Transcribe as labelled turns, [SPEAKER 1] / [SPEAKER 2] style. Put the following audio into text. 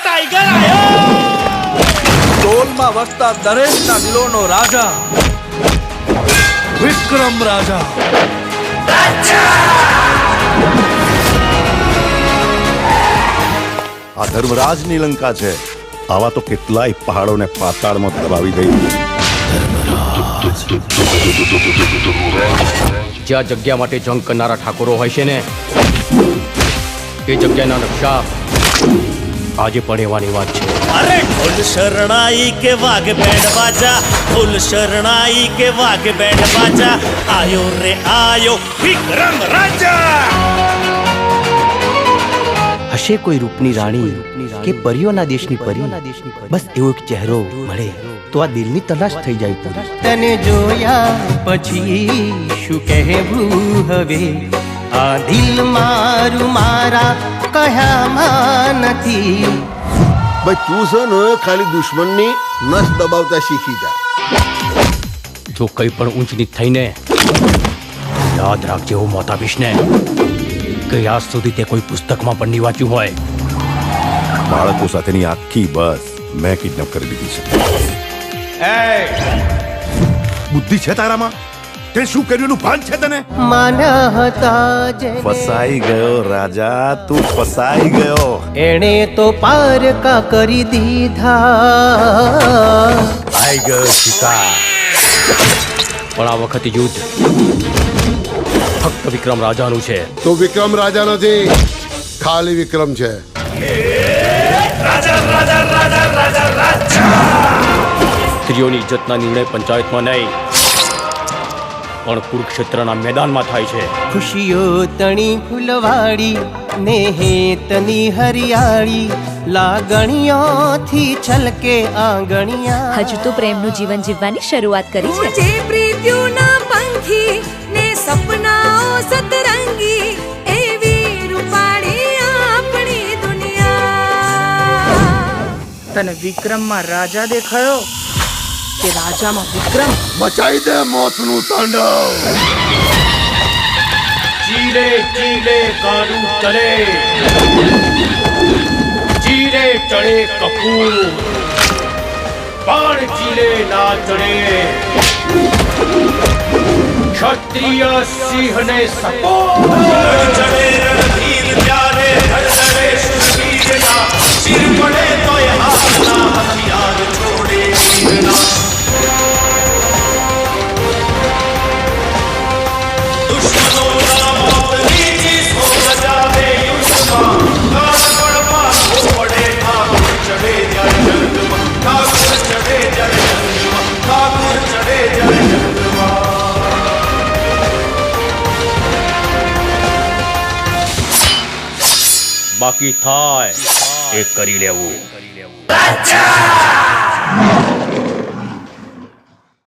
[SPEAKER 1] Tiger આયો!
[SPEAKER 2] ટોલમાં વસતા દરેકના દિલોનો રાજા વિક્રમ રાજા.
[SPEAKER 3] આ ધર્મરાજની લંકા છે. આવા તો કેટલાય પહાડોને પાતાળમાં દબાવી દઈ.
[SPEAKER 4] જ્યાં જગ્યા માટે જંગ કરનારા ઠાકોરો હોય છે ને, એ જગ્યાના નકશા આજે પણ એવાની વાત છે.
[SPEAKER 1] અરે ઢોલ શરણાઈ કે વાઘ બેન્ડ બાજા, ઢોલ શરણાઈ કે વાઘ બેન્ડ બાજા, આયો રે આયો વિક્રમ રાજા.
[SPEAKER 5] હશે કોઈ રૂપની રાણી કે પરીઓના દેશની પરી, બસ એવો એક ચહેરો મળે તો આ દિલની તલાશ થઈ જાય પૂરી. તને જોયા પછી શું કહેવું હવે, આ દિલ મારું મારા કહ્યામાં નથી.
[SPEAKER 6] ભાઈ તું છે ને ખાલી દુશ્મનની નસ દબાવતા શીખી જા.
[SPEAKER 4] જો કંઈ પણ ઊંચ નીચ થઈને યાદ રાખજે, હું મોત આપીશ ને કે આજ સુધી તે કોઈ પુસ્તકમાં પણ નહીં વાંચ્યું હોય.
[SPEAKER 3] બાળકો સાથેની આખી બસ મેં કિડનેપ કરી દીધી છે. બુદ્ધિ છે તારામાં? તે શું કર્યું એનું ભાન છે તને?
[SPEAKER 5] માના હતા જેને
[SPEAKER 3] ફસાઈ ગયો રાજા, તું ફસાઈ ગયો.
[SPEAKER 5] એણે તો પારકા કરી દીધા.
[SPEAKER 4] આઈ ગયો શિકાર, પણ આ વખતે યુદ્ધ ફક્ત વિક્રમ રાજાનું છે.
[SPEAKER 6] તો વિક્રમ રાજા નથી, ખાલી વિક્રમ છે.
[SPEAKER 4] સ્ત્રીઓની ઇજ્જતના નિર્ણય પંચાયતમાં નહીં પણ કુરુક્ષેત્રના મેદાનમાં થાય છે.
[SPEAKER 5] ખુશીઓ તણી ફૂલવાડી ને હેતની હરિયાળી, લાગણીઓથી છલકે આંગણિયા.
[SPEAKER 7] હજુ તો પ્રેમનું જીવન જીવવાની શરૂઆત કરી છે.
[SPEAKER 8] જે પ્રીત્યુના પંખી ને સપનાઓ સતરંગી, એવી રૂપાળી આપણી દુનિયા.
[SPEAKER 9] તને વિક્રમમાં રાજા દેખાયો કે રાજામાં વિક્રમ?
[SPEAKER 6] બચાઈ દે મોતનું તાંડવ.
[SPEAKER 4] ચીલે ચીલે કાળું ચલે, ચીલે ચડે કપૂર, બાણ ચીલે ના ચડે. ક્ષત્રિય સિંહને સપોર્ટ ચડે રણધીર ત્યારે ધડધડે શૂરવીરના, સિર પડે તોય હાથના હથિયાર છોડે વીરના. બાકી થાય એ કરી લેવું.